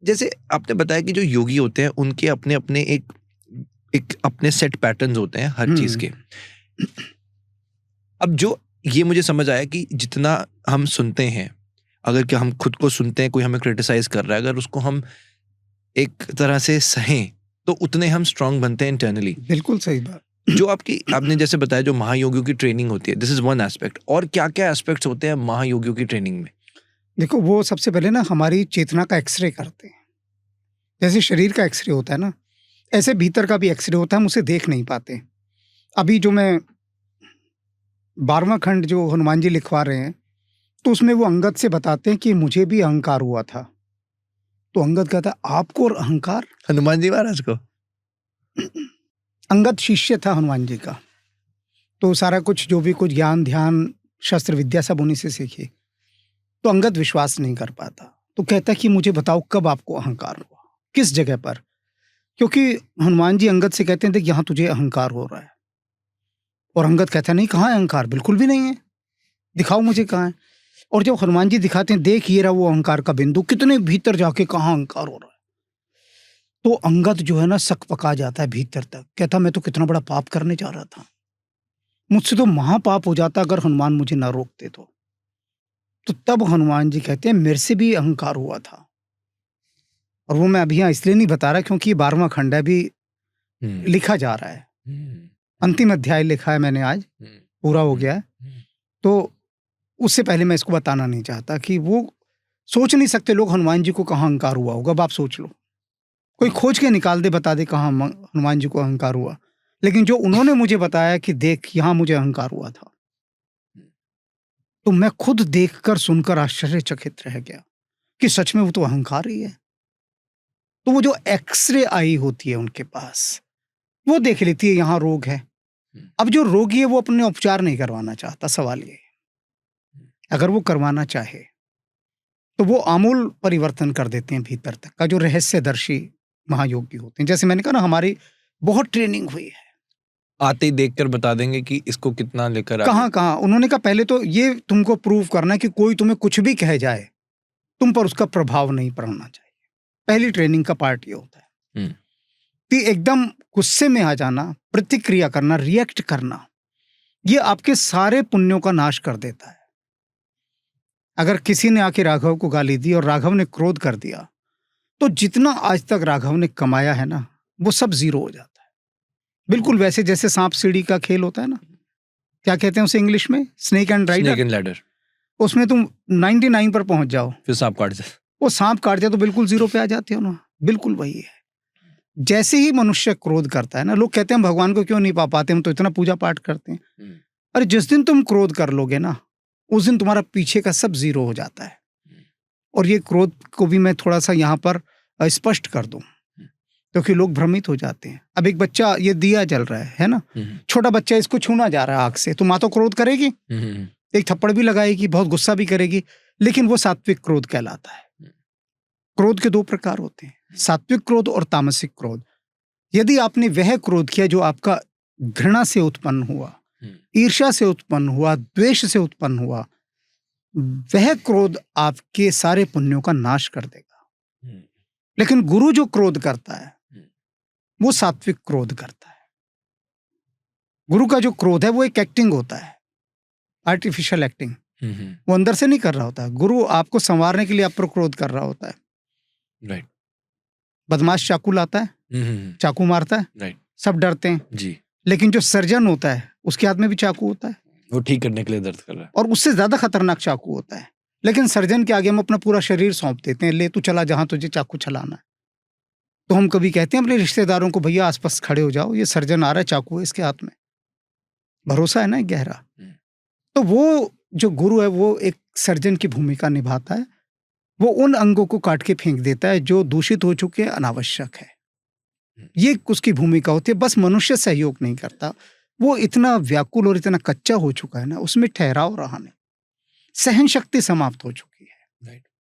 जैसे आपने बताया कि जो योगी होते हैं उनके अपने अपने एक एक अपने सेट पैटर्न्स होते हैं हर चीज के। हम्म। अब जो ये मुझे समझ आया कि जितना हम सुनते हैं, अगर कि हम खुद को सुनते हैं, कोई हमें क्रिटिसाइज कर रहा है, अगर उसको हम एक तरह से सहें तो उतने हम स्ट्रांग बनते हैं इंटरनली। बिल्कुल सही बात। जो आपने जैसे बताया जो महायोगियों की ट्रेनिंग होती है, दिस इज वन एस्पेक्ट, और क्या क्या एस्पेक्ट्स होते हैं महायोगियों की ट्रेनिंग में? देखो, वो सबसे पहले ना हमारी चेतना का एक्सरे करते हैं। जैसे शरीर का एक्सरे होता है ना, ऐसे भीतर का भी एक्सरे होता है, हम उसे देख नहीं पाते। अभी जो मैं 12वां खंड जो हनुमान जी लिखवा रहे हैं, तो उसमें वो अंगद से बताते हैं कि मुझे भी अहंकार हुआ था। तो अंगद कहता है, आपको अहंकार? हनुमान जी महाराज को? अंगद शिष्य था हनुमान जी का, तो सारा कुछ जो भी कुछ ज्ञान ध्यान शस्त्र विद्या सब उन्हीं से सीखी। तो अंगद विश्वास नहीं कर पाता, तो कहता कि मुझे बताओ कब आपको अहंकार हुआ, किस जगह पर? क्योंकि हनुमान जी अंगद से कहते थे कि यहाँ तुझे अहंकार हो रहा है, और अंगद कहता नहीं, कहाँ है अहंकार? बिल्कुल भी नहीं है, दिखाओ मुझे कहाँ है। और जब हनुमान जी दिखाते हैं, देख ये रहा वो अहंकार का बिंदु, कितने भीतर जाके कहाँ अहंकार हो रहा है। तो अंगद जो है ना सक पका जाता है भीतर तक, कहता मैं तो कितना बड़ा पाप करने जा रहा था, मुझसे तो महापाप हो जाता अगर हनुमान मुझे ना रोकते तो तब हनुमान जी कहते हैं मेरे से भी अहंकार हुआ था। और वो मैं अभी यहाँ इसलिए नहीं बता रहा क्योंकि 12वां खंड है, अभी लिखा जा रहा है, अंतिम अध्याय लिखा है मैंने आज, पूरा हो गया है। तो उससे पहले मैं इसको बताना नहीं चाहता कि वो सोच नहीं सकते लोग हनुमान जी को कहाँ अहंकार हुआ होगा। अब आप सोच लो, कोई खोज के निकाल दे, बता दे कहाँ हनुमान जी को अहंकार हुआ, लेकिन जो उन्होंने मुझे बताया कि देख यहाँ मुझे अहंकार हुआ था, तो मैं खुद देखकर सुनकर आश्चर्यचकित रह गया कि सच में वो तो अहंकार ही है। तो वो जो एक्सरे आई होती है उनके पास, वो देख लेती है यहाँ रोग है। अब जो रोगी है वो अपने उपचार नहीं करवाना चाहता, सवाल ये, अगर वो करवाना चाहे तो वो आमूल परिवर्तन कर देते हैं भीतर तक का। जो रहस्यदर्शी महायोगी होते हैं, जैसे मैंने कहा ना, हमारी बहुत ट्रेनिंग हुई है, आते ही देखकर बता देंगे कि इसको कितना लेकर कहाँ कहाँ। उन्होंने कहा पहले तो ये तुमको प्रूव करना कि कोई तुम्हें कुछ भी कह जाए तुम पर उसका प्रभाव नहीं पड़ना चाहिए। पहली ट्रेनिंग का पार्ट ये होता है कि एकदम गुस्से में आ जाना, प्रतिक्रिया करना, रिएक्ट करना, ये आपके सारे पुण्यों का नाश कर देता है। अगर किसी ने आके राघव को गाली दी और राघव ने क्रोध कर दिया, तो जितना आज तक राघव ने कमाया है ना, वो सब जीरो हो जाता है। बिल्कुल वैसे जैसे सांप सीढ़ी का खेल होता है ना, क्या कहते हैं उसे इंग्लिश में, स्नेक एंड लैडर। उसमें तुम 99 पर पहुंच जाओ, फिर सांप काट जाए, वो सांप काट जाए तो बिल्कुल जीरो पे आ जाते हो ना। बिल्कुल वही है। जैसे ही मनुष्य क्रोध करता है ना, लोग कहते हैं भगवान को क्यों नहीं पा पाते, हम तो इतना पूजा पाठ करते हैं। अरे जिस दिन तुम क्रोध कर लोगे ना, उस दिन तुम्हारा पीछे का सब जीरो हो जाता है। और ये क्रोध को भी मैं थोड़ा सा यहाँ पर स्पष्ट कर दूं, क्योंकि लोग भ्रमित हो जाते हैं। अब एक बच्चा, ये दिया जल रहा है ना, छोटा बच्चा इसको छूना जा रहा है आग से, तो माँ तो क्रोध करेगी, एक थप्पड़ भी लगाएगी, बहुत गुस्सा भी करेगी, लेकिन वो सात्विक क्रोध कहलाता है। क्रोध के दो प्रकार होते हैं, सात्विक क्रोध और तामसिक क्रोध। यदि आपने वह क्रोध किया जो आपका घृणा से उत्पन्न हुआ, ईर्ष्या से उत्पन्न हुआ, द्वेष से उत्पन्न हुआ, वह क्रोध आपके सारे पुण्यों का नाश कर देगा। लेकिन गुरु जो क्रोध करता है वो सात्विक क्रोध करता है। गुरु का जो क्रोध है वो एक एक्टिंग होता है, आर्टिफिशियल एक्टिंग, वो अंदर से नहीं कर रहा होता है। गुरु आपको संवारने के लिए आप पर क्रोध कर रहा होता है। राइट। बदमाश चाकू लाता है, चाकू मारता है, राइट, सब डरते हैं जी। लेकिन जो सर्जन होता है उसके हाथ में भी चाकू होता है, वो ठीक करने के लिए दर्द कर रहा है, और उससे ज्यादा खतरनाक चाकू होता है। लेकिन सर्जन के आगे हम अपना पूरा शरीर सौंप देते हैं, ले तू चला जहां तुझे चाकू चलाना है। तो हम कभी कहते हैं अपने रिश्तेदारों को, भैया आसपास खड़े हो जाओ, ये सर्जन आ रहा है, चाकू है इसके हाथ में। भरोसा है ना गहरा। तो वो जो गुरु है वो एक सर्जन की भूमिका निभाता है। वो उन अंगों को काट के फेंक देता है जो दूषित हो चुके, अनावश्यक है। ये उसकी भूमिका होती है। बस मनुष्य सहयोग नहीं करता, वो इतना व्याकुल और इतना कच्चा हो चुका है ना, उसमें ठहराव रहा नहीं, सहन शक्ति समाप्त हो चुकी।